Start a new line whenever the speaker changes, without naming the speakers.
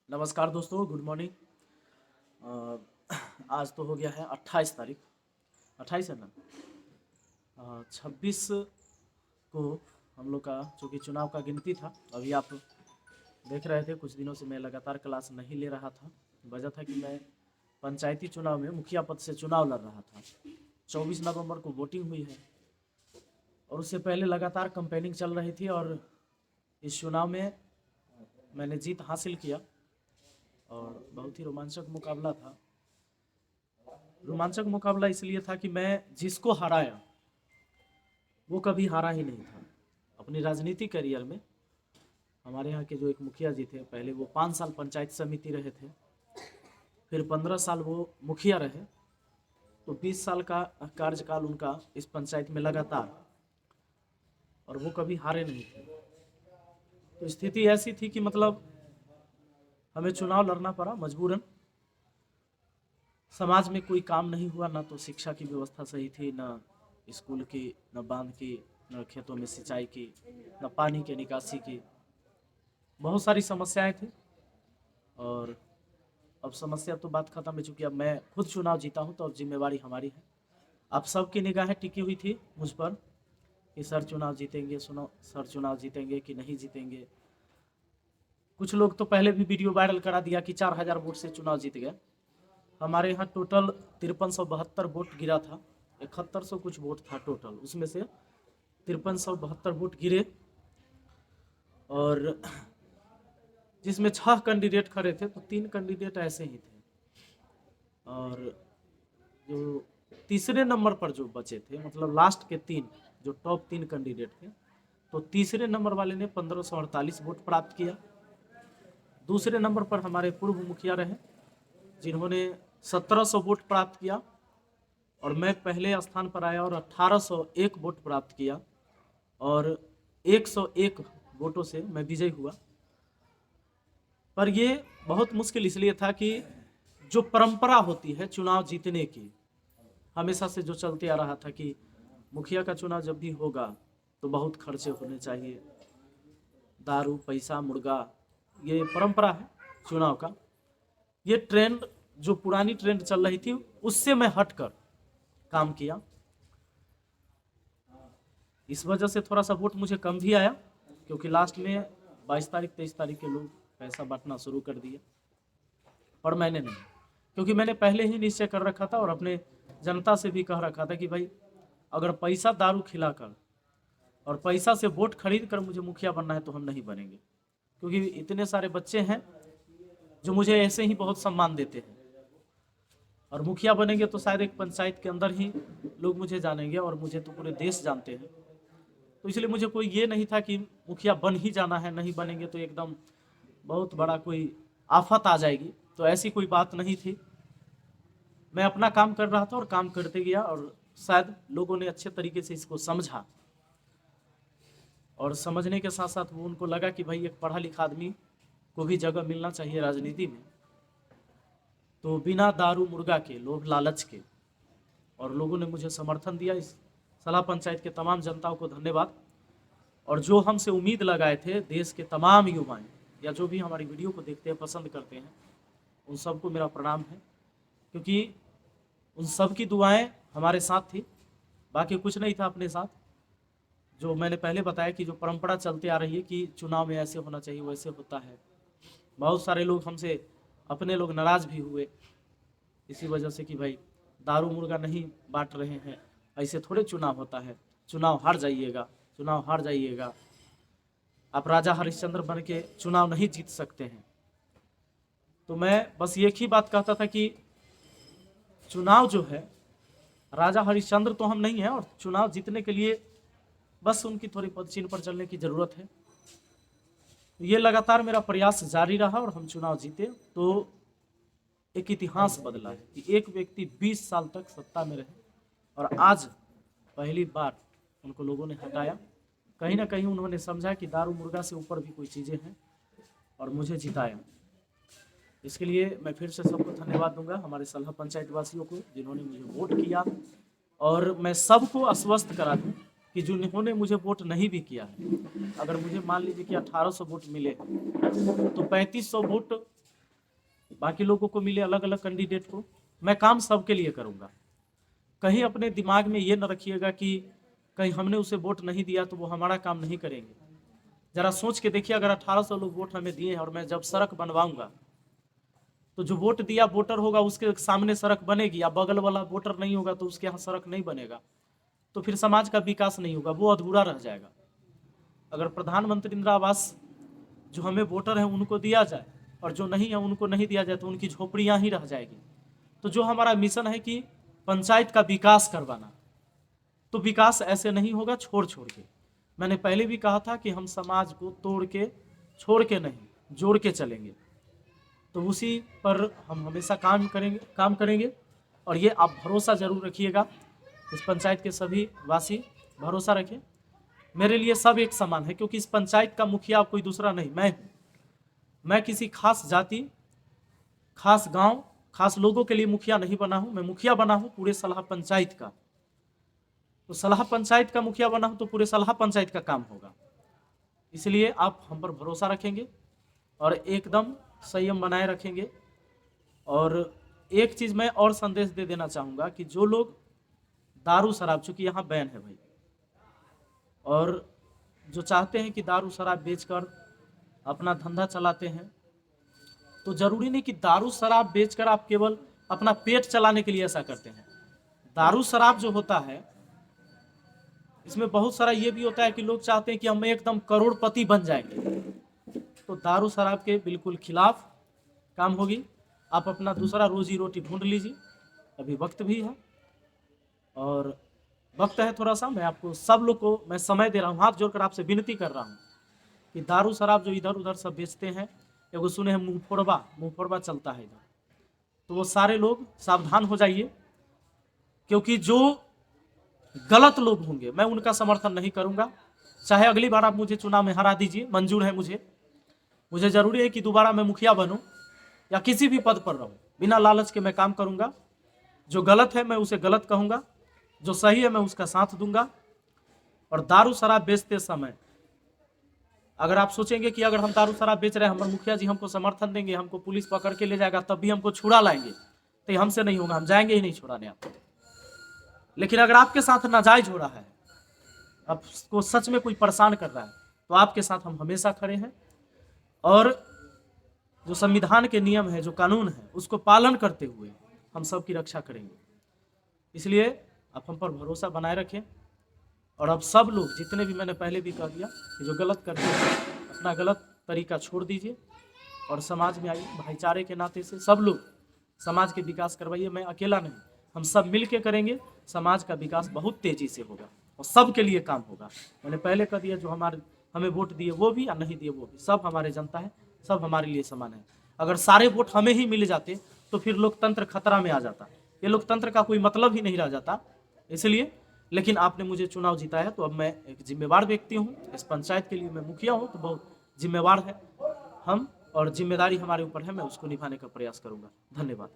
नमस्कार दोस्तों, good morning. आज तो हो गया है 28 तारीख। 28 है ना। 26 को हम लोग का चूँकि चुनाव का गिनती था। अभी आप देख रहे थे कुछ दिनों से मैं लगातार क्लास नहीं ले रहा था। वजह था कि मैं पंचायती चुनाव में मुखिया पद से चुनाव लड़ रहा था। 24 नवंबर को वोटिंग हुई है और उससे पहले लगातार कैंपेनिंग चल रही थी और इस चुनाव में मैंने जीत हासिल किया और बहुत ही रोमांचक मुकाबला था। रोमांचक मुकाबला इसलिए था कि मैं जिसको हराया वो कभी हारा ही नहीं था अपनी राजनीतिक करियर में। हमारे यहाँ के जो एक मुखिया जी थे, पहले वो 5 साल पंचायत समिति रहे थे, फिर 15 साल वो मुखिया रहे, तो 20 साल का कार्यकाल उनका इस पंचायत में लगातार, और वो कभी हारे नहीं थे। तो स्थिति ऐसी थी कि मतलब हमें चुनाव लड़ना पड़ा मजबूरन। समाज में कोई काम नहीं हुआ, ना तो शिक्षा की व्यवस्था सही थी, ना स्कूल की, न बांध की, न खेतों में सिंचाई की, न पानी के निकासी की। बहुत सारी समस्याएं थी और अब समस्या तो बात खत्म हो चुकी है। अब मैं खुद चुनाव जीता हूं तो अब जिम्मेवारी हमारी है। आप सबकी निगाहें टिकी हुई थी मुझ पर कि सर चुनाव जीतेंगे, सुनो सर चुनाव जीतेंगे कि नहीं जीतेंगे। कुछ लोग तो पहले भी वीडियो वायरल करा दिया कि 4000 वोट से चुनाव जीत गए। हमारे यहाँ टोटल 5372 वोट गिरा था। 7100 कुछ वोट था टोटल, उसमें से 5372 वोट गिरे और जिसमें 6 कैंडिडेट खड़े थे तो 3 कैंडिडेट ऐसे ही थे और जो तीसरे नंबर पर जो बचे थे, मतलब लास्ट के 3 जो टॉप 3 कैंडिडेट थे, तो तीसरे नंबर वाले ने 1548 वोट प्राप्त किया। दूसरे नंबर पर हमारे पूर्व मुखिया रहे जिन्होंने 1700 वोट प्राप्त किया और मैं पहले स्थान पर आया और 1801 वोट प्राप्त किया और 101 वोटों से मैं विजयी हुआ। पर ये बहुत मुश्किल इसलिए था कि जो परंपरा होती है चुनाव जीतने की, हमेशा से जो चलते आ रहा था कि मुखिया का चुनाव जब भी होगा तो बहुत खर्चे होने चाहिए, दारू, पैसा, मुर्गा, ये परंपरा है चुनाव का। ये ट्रेंड, जो पुरानी ट्रेंड चल रही थी, उससे मैं हटकर काम किया। इस वजह से थोड़ा सा वोट मुझे कम भी आया क्योंकि लास्ट में 22 तारीख 23 तारीख के लोग पैसा बांटना शुरू कर दिए, पर मैंने नहीं, क्योंकि मैंने पहले ही निश्चय कर रखा था और अपने जनता से भी कह रखा था कि भाई अगर पैसा दारू खिलाकर और पैसा से वोट खरीद कर मुझे मुखिया बनना है तो हम नहीं बनेंगे, क्योंकि इतने सारे बच्चे हैं जो मुझे ऐसे ही बहुत सम्मान देते हैं और मुखिया बनेंगे तो शायद एक पंचायत के अंदर ही लोग मुझे जानेंगे और मुझे तो पूरे देश जानते हैं। तो इसलिए मुझे कोई ये नहीं था कि मुखिया बन ही जाना है, नहीं बनेंगे तो एकदम बहुत बड़ा कोई आफत आ जाएगी, तो ऐसी कोई बात नहीं थी। मैं अपना काम कर रहा था और काम करते गया और शायद लोगों ने अच्छे तरीके से इसको समझा और समझने के साथ साथ वो उनको लगा कि भाई एक पढ़ा लिखा आदमी को भी जगह मिलना चाहिए राजनीति में, तो बिना दारू मुर्गा के, लोभ लालच के, और लोगों ने मुझे समर्थन दिया। इस सलाह पंचायत के तमाम जनताओं को धन्यवाद। और जो हमसे उम्मीद लगाए थे देश के तमाम युवाएं या जो भी हमारी वीडियो को देखते हैं, पसंद करते हैं, उन सबको मेरा प्रणाम है, क्योंकि उन सब की दुआएं हमारे साथ थी, बाकी कुछ नहीं था अपने साथ। जो मैंने पहले बताया कि जो परंपरा चलती आ रही है कि चुनाव में ऐसे होना चाहिए, वैसे होता है। बहुत सारे लोग हमसे, अपने लोग नाराज़ भी हुए इसी वजह से कि भाई दारू मुर्गा नहीं बांट रहे हैं, ऐसे थोड़े चुनाव होता है, चुनाव हार जाइएगा, चुनाव हार जाइएगा, आप राजा हरिश्चंद्र बन के चुनाव नहीं जीत सकते हैं। तो मैं बस एक ही बात कहता था कि चुनाव जो है, राजा हरिश्चंद्र तो हम नहीं हैं और चुनाव जीतने के लिए बस उनकी थोड़ी पदचिन्ह पर चलने की ज़रूरत है। ये लगातार मेरा प्रयास जारी रहा और हम चुनाव जीते। तो एक इतिहास बदला है कि एक व्यक्ति 20 साल तक सत्ता में रहे और आज पहली बार उनको लोगों ने हटाया। कहीं ना कहीं उन्होंने समझा कि दारू मुर्गा से ऊपर भी कोई चीज़ें हैं और मुझे जिताया। इसके लिए मैं फिर से सबको धन्यवाद दूंगा, हमारे सलाह पंचायत वासियों को जिन्होंने मुझे वोट किया। और मैं सबको आश्वस्त करा दूं कि जिन्होंने मुझे वोट नहीं भी किया है, अगर मुझे मान लीजिए कि 1800 वोट मिले तो 3500 वोट बाकी लोगों को मिले अलग अलग कैंडिडेट को, मैं काम सबके लिए करूँगा। कहीं अपने दिमाग में ये न रखिएगा कि कहीं हमने उसे वोट नहीं दिया तो वो हमारा काम नहीं करेंगे। जरा सोच के देखिए, अगर 1800 लोग वोट हमें दिए हैं और मैं जब सड़क बनवाऊंगा तो जो वोट दिया वोटर होगा उसके सामने सड़क बनेगी, या बगल वाला वोटर नहीं होगा तो उसके यहाँ सड़क नहीं बनेगा, तो फिर समाज का विकास नहीं होगा, वो अधूरा रह जाएगा। अगर प्रधानमंत्री इंदिरा आवास जो हमें वोटर हैं उनको दिया जाए और जो नहीं है उनको नहीं दिया जाए तो उनकी झोपड़ियाँ ही रह जाएगी। तो जो हमारा मिशन है कि पंचायत का विकास करवाना, तो विकास ऐसे नहीं होगा छोड़ छोड़ के। मैंने पहले भी कहा था कि हम समाज को तोड़ के छोड़ के नहीं, जोड़ के चलेंगे। तो उसी पर हम हमेशा काम करेंगे। और ये आप भरोसा जरूर रखिएगा, इस पंचायत के सभी वासी भरोसा रखें। मेरे लिए सब एक समान है, क्योंकि इस पंचायत का मुखिया कोई दूसरा नहीं, मैं हूँ। मैं किसी खास जाति, खास गांव, खास लोगों के लिए मुखिया नहीं बना हूँ, मैं मुखिया बना हूँ पूरे सलाह पंचायत का। तो सलाह पंचायत का मुखिया बना हूँ तो पूरे सलाह पंचायत का काम होगा। इसलिए आप हम पर भरोसा रखेंगे और एकदम संयम बनाए रखेंगे। और एक चीज़ मैं और संदेश दे देना चाहूँगा कि जो लोग दारू शराब, चूँकि यहाँ बैन है भाई, और जो चाहते हैं कि दारू शराब बेचकर अपना धंधा चलाते हैं, तो ज़रूरी नहीं कि दारू शराब बेचकर आप केवल अपना पेट चलाने के लिए ऐसा करते हैं। दारू शराब जो होता है इसमें बहुत सारा ये भी होता है कि लोग चाहते हैं कि हम एकदम करोड़पति बन जाएंगे, तो दारू शराब के बिल्कुल खिलाफ काम होगी। आप अपना दूसरा रोजी रोटी ढूंढ लीजिए, अभी वक्त भी है और वक्त है थोड़ा सा। मैं आपको सब लोग को मैं समय दे रहा हूँ, हाथ जोड़कर आपसे विनती कर रहा हूँ कि दारू शराब जो इधर उधर सब बेचते हैं, एगो सुने हैं मुंहफोड़वा चलता है इधर, तो वो सारे लोग सावधान हो जाइए, क्योंकि जो गलत लोग होंगे मैं उनका समर्थन नहीं करूंगा। चाहे अगली बार आप मुझे चुनाव में हरा दीजिए, मंजूर है मुझे जरूरी है कि दोबारा मैं मुखिया बनूं या किसी भी पद पर रहूं, बिना लालच के मैं काम करूंगा। जो गलत है मैं उसे गलत कहूंगा, जो सही है मैं उसका साथ दूंगा। और दारू शराब बेचते समय अगर आप सोचेंगे कि अगर हम दारू शराब बेच रहे हैं, हमारे मुखिया जी हमको समर्थन देंगे, हमको पुलिस पकड़ के ले जाएगा, तब भी हमको छुड़ा लाएंगे, तो हमसे नहीं होगा, हम जाएंगे ही नहीं छुड़ाने आपको। लेकिन अगर आपके साथ नाजायज हो रहा है, आपको सच में कोई परेशान कर रहा है, तो आपके साथ हम हमेशा खड़े हैं। और जो संविधान के नियम है, जो कानून है, उसको पालन करते हुए हम सबकी रक्षा करेंगे। इसलिए आप हम पर भरोसा बनाए रखें। और अब सब लोग, जितने भी, मैंने पहले भी कह दिया कि जो गलत करते हैं अपना गलत तरीका छोड़ दीजिए और समाज में आइए। भाईचारे के नाते से सब लोग समाज के विकास करवाइए। मैं अकेला नहीं, हम सब मिल के करेंगे, समाज का विकास बहुत तेजी से होगा और सबके लिए काम होगा। मैंने पहले कह दिया, जो हमें वोट दिए वो भी या नहीं दिए वो भी, सब हमारे जनता है, सब हमारे लिए समान है। अगर सारे वोट हमें ही मिल जाते तो फिर लोकतंत्र खतरा में आ जाता, ये लोकतंत्र का कोई मतलब ही नहीं रह जाता। इसलिए, लेकिन आपने मुझे चुनाव जिताया तो अब मैं एक जिम्मेवार व्यक्ति हूँ, इस पंचायत के लिए मैं मुखिया हूँ, तो बहुत जिम्मेवार है हम, और जिम्मेदारी हमारे ऊपर है, मैं उसको निभाने का प्रयास करूँगा। धन्यवाद।